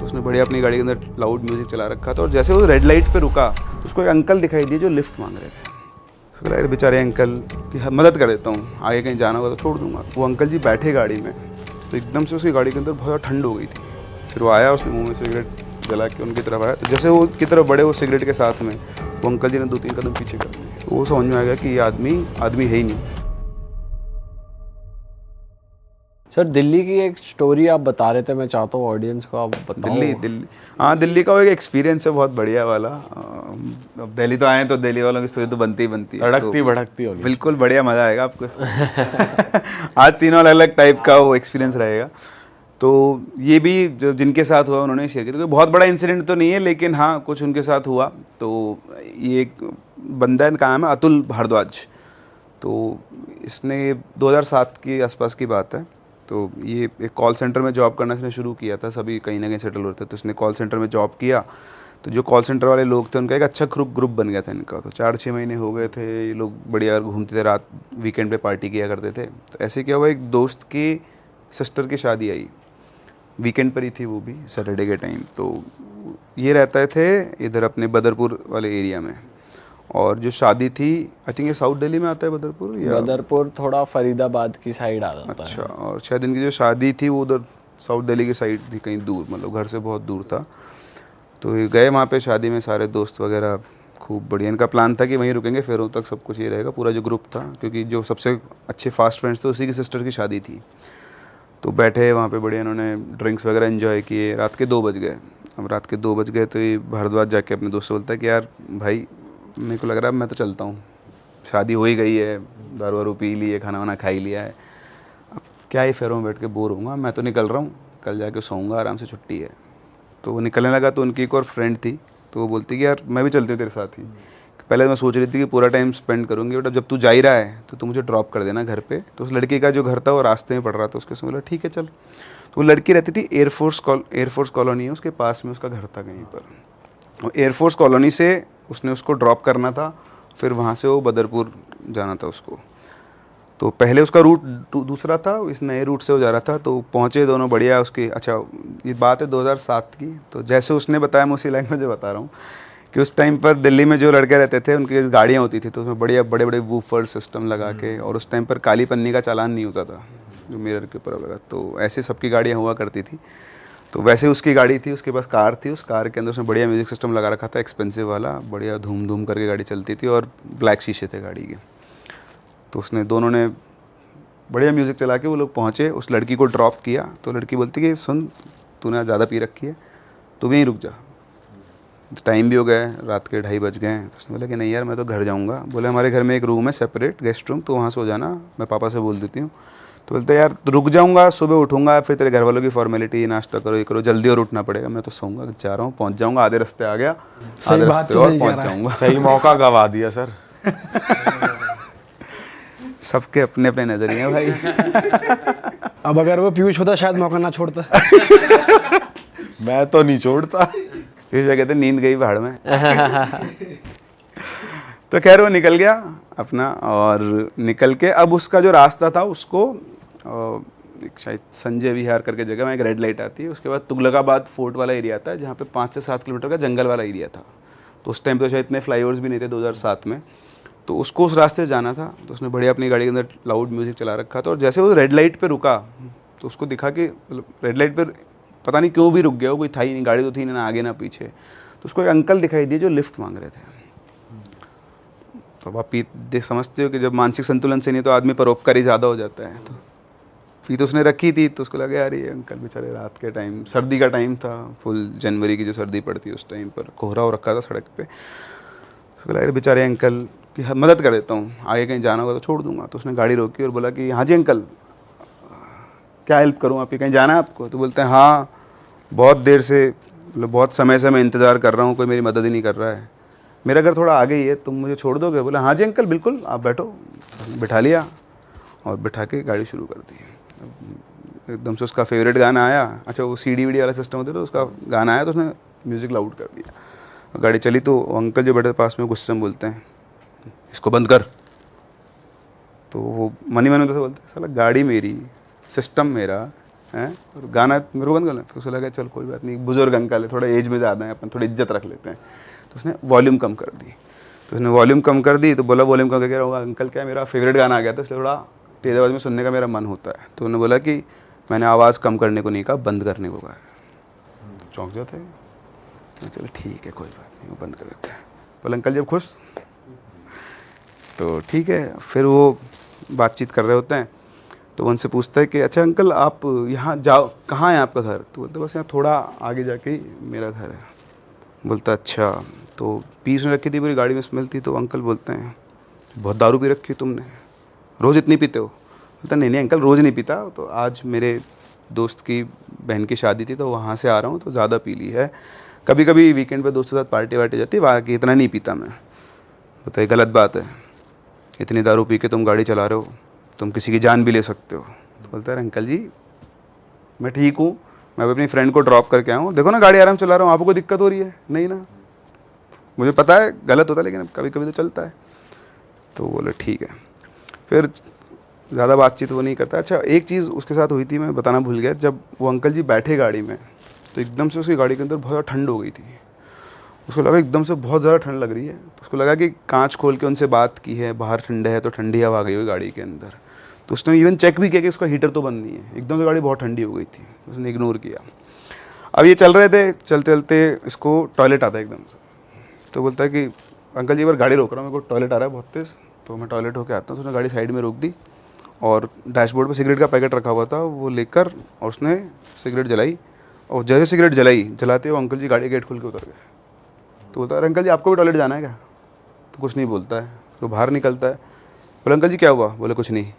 उसने बढ़िया अपनी गाड़ी के अंदर लाउड म्यूज़िक चला रखा था और जैसे वो रेड लाइट पे रुका तो उसको एक अंकल दिखाई दिए जो लिफ्ट मांग रहे थे। उसको लगा बेचारे अंकल की मदद कर देता हूँ, आगे कहीं जाना होगा तो छोड़ दूंगा। वो अंकल जी बैठे गाड़ी में तो एकदम से उसकी गाड़ी के अंदर बहुत ज़्यादा ठंड हो गई थी। फिर वो आया, उसने मुँह में सिगरेट जला के उनकी तरफ आया, तो जैसे वो की तरफ बढ़े वो सिगरेट के साथ में, वो अंकल जी ने 2-3 कदम पीछे कर दिए। तो वो समझ में आ गया कि ये आदमी है ही नहीं। सर दिल्ली की एक स्टोरी आप बता रहे थे, मैं चाहता हूँ ऑडियंस को आप बताओ। दिल्ली हाँ, दिल्ली का वो एक एक्सपीरियंस है बहुत बढ़िया वाला। अब दिल्ली तो आए तो दिल्ली वालों की स्टोरी तो बनती ही बनती है, तड़कती भड़कती होगी। बिल्कुल बढ़िया, मज़ा आएगा आपको। आज तीनों अलग अलग टाइप का वो एक्सपीरियंस रहेगा। तो ये भी जो जिनके साथ हुआ उन्होंने शेयर किया। तो कोई बहुत बड़ा इंसिडेंट तो नहीं है, लेकिन हाँ कुछ उनके साथ हुआ। तो ये एक बंदा का नाम है अतुल भारद्वाज। तो इसने 2007 के आसपास की बात है। तो ये एक कॉल सेंटर में जॉब करना इसने शुरू किया था। सभी कहीं ना कहीं सेटल होते तो इसने कॉल सेंटर में जॉब किया। तो जो कॉल सेंटर वाले लोग थे उनका एक अच्छा ग्रुप बन गया था इनका। तो 4-6 महीने हो गए थे, ये लोग बढ़िया घूमते थे, रात वीकेंड पे पार्टी किया करते थे। तो ऐसे क्या हुआ, एक दोस्त की सिस्टर की शादी आई, वीकेंड पर ही थी, वो भी सैटरडे के टाइम। तो ये रहते थे इधर अपने बदरपुर वाले एरिया में। और जो शादी थी, आई थिंक ये साउथ दिल्ली में आता है बदरपुर, या बदरपुर थोड़ा फरीदाबाद की साइड आ जाता है। अच्छा। और शायद इनकी जो शादी थी वो उधर साउथ दिल्ली की साइड थी, कहीं दूर, मतलब घर से बहुत दूर था। तो ये गए वहाँ पे शादी में, सारे दोस्त वगैरह, खूब बढ़िया। इनका प्लान था कि वहीं रुकेंगे, फेरों तक सब कुछ ये रहेगा, पूरा जो ग्रुप था, क्योंकि जो सबसे अच्छे फास्ट फ्रेंड्स थे उसी की सिस्टर की शादी थी। तो बैठे वहाँ पे बढ़िया, इन्होंने ड्रिंक्स वगैरह एंजॉय किए। रात के 2 बज गए। अब रात के 2 बज गए तो ये भारद्वाज जाके अपने दोस्त से बोलता है कि यार भाई, मेरे को लग रहा है मैं तो चलता हूँ, शादी हो ही गई है, दारू वारू पी ली है, खाना वाना खा ही लिया है, अब क्या ही फेरों में बैठ के बोर होऊंगा, मैं तो निकल रहा हूँ, कल जाके सोऊंगा, आराम से छुट्टी है। तो वो निकलने लगा। तो उनकी एक और फ्रेंड थी, तो वो बोलती कि यार मैं भी चलती हूँ तेरे साथ ही। पहले मैं सोच रही थी कि पूरा टाइम स्पेंड करूँगी, बट अब जब तू जा ही रहा है तो तू मुझे ड्रॉप कर देना घर पे। तो उस लड़की का जो घर था वो रास्ते में पड़ रहा था, उसके से बोला ठीक है चल। तो वो लड़की रहती थी एयरफोर्स कॉलोनी है उसके पास में, उसका घर था कहीं पर। एयरफोर्स कॉलोनी से उसने उसको ड्रॉप करना था, फिर वहाँ से वो बदरपुर जाना था उसको। तो पहले उसका रूट दूसरा था, इस नए रूट से वो जा रहा था। तो पहुँचे दोनों बढ़िया उसके। अच्छा, ये बात है 2007 की। तो जैसे उसने बताया, मैं उसी लैंग्वेज में बता रहा हूँ कि उस टाइम पर दिल्ली में जो लड़के रहते थे उनकी गाड़ियाँ होती थी, तो उसमें बढ़िया बड़े बड़े वूफर सिस्टम लगा के, और उस टाइम पर काली पन्नी का चालान नहीं होता था जो मिरर के ऊपर लगा, तो ऐसे सबकी गाड़ियाँ हुआ करती थी। तो वैसे उसकी गाड़ी थी, उसके पास कार थी, उस कार के अंदर उसने बढ़िया म्यूज़िक सिस्टम लगा रखा था, एक्सपेंसिव वाला, बढ़िया धूम धूम करके गाड़ी चलती थी, और ब्लैक शीशे थे गाड़ी के। तो उसने दोनों ने बढ़िया म्यूज़िक चला के वो लोग पहुँचे, उस लड़की को ड्रॉप किया। तो लड़की बोलती कि सुन, तूने ज़्यादा पी रखी है, तू भी यहीं रुक जा, टाइम भी हो गया है, रात के 2:30 बज गए हैं। तो उसने बोला कि नहीं यार मैं तो घर जाऊँगा। बोले हमारे घर में एक रूम है सेपरेट, गेस्ट रूम, तो वहाँ सो जाना, मैं पापा से बोल देती हूँ। तो बोलते यार रुक जाऊँगा, सुबह उठूँगा, फिर तेरे घर वालों की फॉर्मेलिटी, नाश्ता करो, ये करो, जल्दी और उठना पड़ेगा, मैं तो सोऊंगा, जा रहा हूँ, पहुँच जाऊँगा, आधे रास्ते आ गया, आधे रास्ते और पहुँच जाऊँगा। सही मौका गवा दिया सर। सबके अपने अपने नजरिए हैं भाई। अब अगर वो पीयूष होता शायद मौका ना छोड़ता। मैं तो नहीं छोड़ता। इस जगह कहते नींद गई पहाड़ में। तो खैर वो निकल गया अपना, और निकल के अब उसका जो रास्ता था उसको एक शायद संजय विहार करके जगह में एक रेड लाइट आती है, उसके बाद तुगलकाबाद फोर्ट वाला एरिया आता है, जहाँ पे 5 से 7 किलोमीटर का जंगल वाला एरिया था। तो उस टाइम पे शायद इतने फ्लाईओवर्स भी नहीं थे 2007 में। तो उसको उस रास्ते से जाना था। तो उसने बढ़िया अपनी गाड़ी के अंदर लाउड म्यूज़िक चला रखा था, और जैसे वो रेड लाइट पे रुका तो उसको दिखा कि रेड लाइट पर पता नहीं क्यों भी रुक गया, वो कोई था ही नहीं, गाड़ी तो थी ना आगे ना पीछे। तो उसको एक अंकल दिखाई दिए जो लिफ्ट मांग रहे थे। तो आप देख समझते हो कि जब मानसिक संतुलन से नहीं तो आदमी परोपकारी ज़्यादा हो जाता है। तो फीत उसने रखी थी, तो उसको लगा यार ये अंकल बेचारे, रात के टाइम, सर्दी का टाइम था, फुल जनवरी की जो सर्दी पड़ती है उस टाइम पर, कोहरा हो रखा था सड़क पे। उसको लगा बेचारे अंकल की मदद कर देता हूँ, आगे कहीं जाना होगा तो छोड़ दूंगा। तो उसने गाड़ी रोकी और बोला कि हाँ जी अंकल, क्या हेल्प करूँ आपकी, कहीं जाना है आपको? तो बोलते हैं हाँ, बहुत देर से, मतलब बहुत समय से मैं इंतज़ार कर रहा हूँ, कोई मेरी मदद ही नहीं कर रहा है, मेरा घर थोड़ा आगे ही है, तुम मुझे छोड़ दोगे? बोला हाँ जी अंकल बिल्कुल, आप बैठो। बिठा लिया और बिठा के गाड़ी शुरू कर दी। एकदम से उसका फेवरेट गाना आया। अच्छा, वो CD वीडी वाला सिस्टम होता है, तो उसका गाना आया तो उसने म्यूज़िक लाउड कर दिया। गाड़ी चली तो अंकल जो बैठे पास में गुस्से में बोलते हैं इसको बंद कर। तो वो मनी मन में तो बोलते हैं साला गाड़ी मेरी, सिस्टम मेरा, हैं और गाना मेरे को बंद कर लें। फिर उसे लगा चल कोई बात नहीं, बुजुर्ग अंकल है, थोड़ा एज में ज़्यादा है, अपन थोड़ी इज्जत रख लेते हैं। तो उसने वॉल्यूम कम कर दी। तो उसने वॉल्यूम कम कर दी तो बोला वॉल्यूम कम करके रहा अंकल क्या मेरा फेवरेट गाना आ गया था, इसलिए थोड़ा तेज़ आवाज़ में सुनने का मेरा मन होता है। तो उन्होंने बोला कि मैंने आवाज़ कम करने को नहीं कहा, बंद करने को कहा। चौंक जाते हैं, चलो ठीक है कोई बात नहीं, वो बंद कर देते हैं। बोला अंकल जब खुश तो ठीक है। फिर वो बातचीत कर रहे होते हैं तो वो उनसे पूछता है कि अच्छा अंकल आप यहाँ जाओ, कहाँ है आपका घर? तो बोलते बस यहाँ थोड़ा आगे जाके ही मेरा घर है। बोलता अच्छा, तो पीस में रखी थी पूरी गाड़ी में स्मेल थी। तो अंकल बोलते हैं बहुत दारू पी रखी तुमने, रोज़ इतनी पीते हो? बोलता नहीं नहीं अंकल रोज़ नहीं पीता, तो आज मेरे दोस्त की बहन की शादी थी तो वहाँ से आ रहा हूँ तो ज़्यादा पी ली है, कभी कभी वीकेंड पे दोस्तों के साथ पार्टी वार्टी जाती है, बाकी इतना नहीं पीता मैं। बोलता है गलत बात है, इतनी दारू पी के तुम गाड़ी चला रहे हो, तुम किसी की जान भी ले सकते हो। तो बोलता है अंकल जी मैं ठीक हूँ, मैं अभी अपनी फ्रेंड को ड्रॉप करके आया हूँ, देखो ना गाड़ी आराम चला रहा हूँ, आपको दिक्कत हो रही है? नहीं ना, मुझे पता है गलत होता है लेकिन कभी कभी तो चलता है। तो बोले ठीक है। फिर ज़्यादा बातचीत वो नहीं करता। अच्छा एक चीज़ उसके साथ हुई थी, मैं बताना भूल गया। जब वो अंकल जी बैठे गाड़ी में तो एकदम से उसकी गाड़ी के अंदर बहुत ज़्यादा ठंड हो गई थी। उसको लगा एकदम से बहुत ज़्यादा ठंड लग रही है, तो उसको लगा कि कांच खोल के उनसे बात की है, बाहर ठंडा है तो ठंडी हवा आ गई हुई गाड़ी के अंदर। तो उसने इवन चेक भी किया कि उसका हीटर तो बंद नहीं है, एकदम से गाड़ी बहुत ठंडी हो गई थी, उसने इग्नोर किया। अब ये चल रहे थे, चलते चलते इसको टॉयलेट आता है एकदम से। तो बोलता है कि अंकल जी एक बार गाड़ी रोक रहा हूँ, मेरे को टॉयलेट आ रहा है बहुत तेज़, तो मैं टॉयलेट होकर आता हूँ। तो उसने गाड़ी साइड में रोक दी और डैशबोर्ड पे सिगरेट का पैकेट रखा हुआ था, वो लेकर और उसने सिगरेट जलाई। और जैसे सिगरेट जलाते वो अंकल जी गाड़ी गेट खोल के उतर गए। तो बोलता है अंकल जी आपको भी टॉयलेट जाना है क्या? तो कुछ नहीं बोलता है। तो बाहर निकलता है, बोले अंकल जी क्या हुआ? बोले कुछ नहीं।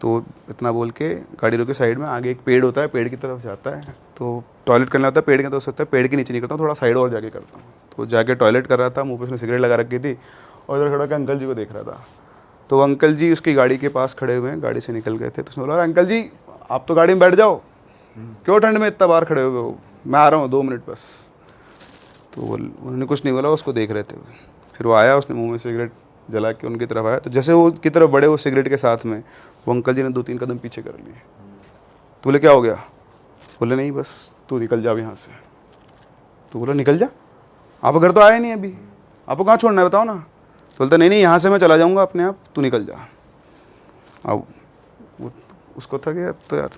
तो इतना बोल के गाड़ी रोके साइड में, आगे एक पेड़ होता है, पेड़ की तरफ जाता है। तो टॉयलेट करना होता है पेड़ के अंदर, सोचता है पेड़ के नीचे नहीं करता हूँ, थोड़ा साइड और जाके करता हूँ। तो जाके टॉयलेट कर रहा था, मुँह पे उसने सिगरेट लगा रखी थी और इधर खड़ा के अंकल जी को देख रहा था। तो वो अंकल जी उसकी गाड़ी के पास खड़े हुए हैं, गाड़ी से निकल गए थे। तो उसने बोला अंकल जी आप तो गाड़ी में बैठ जाओ, क्यों ठंड में इतना बाहर खड़े हुए हो, मैं आ रहा हूँ 2 मिनट बस। तो उन्होंने कुछ नहीं बोला, उसको देख रहे थे। फिर वो आया, उसने मुंह में सिगरेट जला के उनकी तरफ आया। तो जैसे वो की तरफ बढ़े वो सिगरेट के साथ में, वो अंकल जी ने 2-3 कदम पीछे कर लिए। तो बोले क्या हो गया? बोले नहीं बस तू निकल जा यहाँ से। तो बोला निकल जा, आप घर तो आए नहीं अभी, आपको कहाँ छोड़ना है बताओ ना। तो बोलता नहीं नहीं यहाँ से मैं चला जाऊँगा अपने आप, तू निकल जा। अब उसको था कि तो यार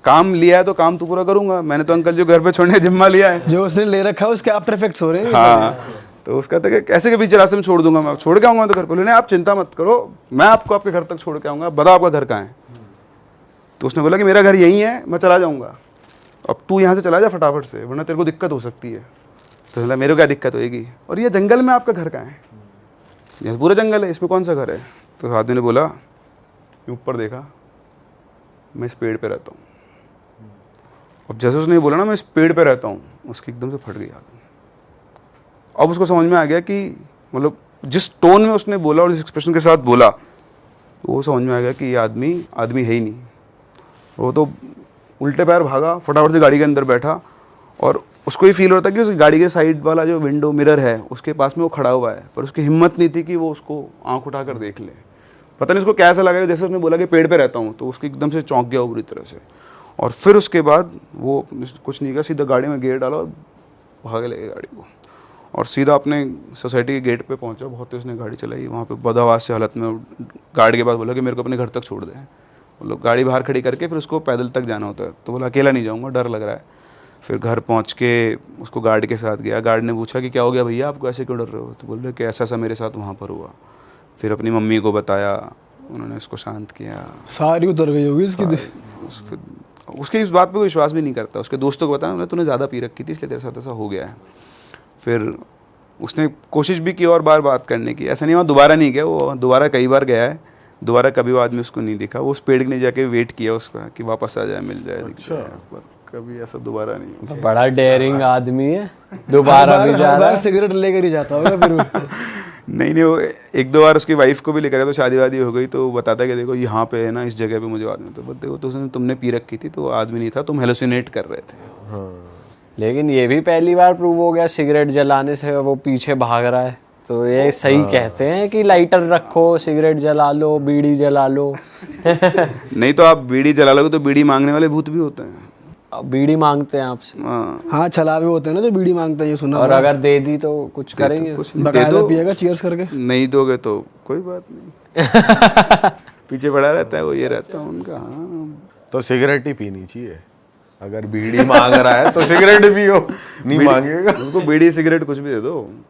काम लिया है तो काम तो पूरा करूंगा, मैंने तो अंकल जी घर पे छोड़ने जिम्मा लिया है, जो उसने ले रखा है उसके आफ्टर इफेक्ट्स हो रहे हैं। हाँ। तो उसका था कि कैसे के पीछे रास्ते में छोड़ दूंगा, मैं छोड़ के आऊँगा तो घर पे। नहीं आप चिंता मत करो, मैं आपको आपके घर तक छोड़ के आऊँगा, बताओ आपका घर कहाँ है? तो उसने बोला कि मेरा घर यहीं है, मैं चला जाऊँगा, अब तू यहाँ से चला जा फटाफट से, वरना तेरे को दिक्कत हो सकती है। तो बोला मेरे को क्या दिक्कत होगी, और ये जंगल में आपका घर कहाँ है? यह पूरा जंगल है, इसमें कौन सा घर है? तो आदमी ने बोला ऊपर देखा, मैं इस पेड़ पे रहता हूँ। अब जैसे उसने बोला ना मैं इस पेड़ पे रहता हूँ, उसकी एकदम से फट गई आदमी। अब उसको समझ में आ गया कि मतलब जिस टोन में उसने बोला और जिस एक्सप्रेशन के साथ बोला, तो वो समझ में आ गया कि ये आदमी है ही नहीं। वो तो उल्टे पैर भागा, फटाफट से गाड़ी के अंदर बैठा, और उसको ये फील हो रहा था कि उस गाड़ी के साइड वाला जो विंडो मिरर है उसके पास में वो खड़ा हुआ है, पर उसकी हिम्मत नहीं थी कि वो उसको आँख उठाकर देख ले। पता नहीं उसको कैसा लगा, जैसे उसने बोला कि पेड़ पे रहता हूँ, तो उसकी एकदम से चौंक गया वो बुरी तरह से। और फिर उसके बाद वो कुछ नहीं किया, सीधा गाड़ी में गियर डाला और भागे लगे गाड़ी को, और सीधा अपने सोसाइटी के गेट पे पहुंचा। बहुत तेज उसने गाड़ी चलाई, वहाँ पे बदहवास से हालत में गार्ड के पास बोला कि मेरे को अपने घर तक छोड़ दे। वो लोग गाड़ी बाहर खड़ी करके फिर उसको पैदल तक जाना होता है। तो बोला अकेला नहीं जाऊँगा, डर लग रहा है। फिर घर पहुँच के उसको गार्ड के साथ गया। गार्ड ने पूछा कि क्या हो गया भैया, आपको ऐसे क्यों डर रहे हो? तो बोल रहे कि ऐसा मेरे साथ वहाँ पर हुआ। फिर अपनी मम्मी को बताया, उन्होंने उसको शांत किया। सारी उतर गई होगी इसकी। फिर उसके इस बात पे कोई विश्वास भी नहीं करता। उसके दोस्तों को बताया उन्होंने, तूने ज़्यादा पी रखी थी इसलिए तेरे साथ ऐसा हो गया है। फिर उसने कोशिश भी की और बार बात करने की, ऐसा नहीं हुआ दोबारा नहीं गया, वो दोबारा कई बार गया है, दोबारा कभी वो आदमी उसको नहीं दिखा। वो उस पेड़ के नीचे जाके वेट किया उसका कि वापस आ जाए, मिल जाए। अच्छा। पर कभी ऐसा दोबारा नहीं हुआ। बड़ा डेयरिंग आदमी है, दोबारा भी जा रहा है। सिगरेट लेकर ही जाता होगा फिर। नहीं वो 1-2 बार उसकी वाइफ को भी लेकर आया, तो शादी वादी हो गई तो बताता है कि देखो यहाँ पे है ना, इस जगह पे मुझे आदमी। तो बोलते वो तो तुमने पी रखी थी, तो वो आदमी नहीं था, तुम हेलुसिनेट कर रहे थे। लेकिन ये भी पहली बार प्रूव हो गया सिगरेट जलाने से वो पीछे भाग रहा है। तो ये सही कहते हैं कि लाइटर रखो, सिगरेट जला लो, बीड़ी जला लो। नहीं तो आप बीड़ी जला लोगे तो बीड़ी मांगने वाले भूत भी होते हैं। अब बीड़ी मांगते हैं आपसे, हाँ, हाँ छलावे होते हैं ना जो बीड़ी मांगता है, ये सुना और हुआ है। अगर दे दी तो कुछ करेंगे? कुछ नहीं, दे बकायदा दो। पिएगा चीयर्स करके। नहीं दोगे तो कोई बात नहीं। पीछे पड़ा रहता है वो, ये रहता है उनका। हाँ, तो सिगरेट ही पीनी चाहिए। अगर बीड़ी मांग रहा है तो सिगरेट पियो, नहीं मांगेगा। उनको बीड़ी सिगरेट कुछ भी दे दो,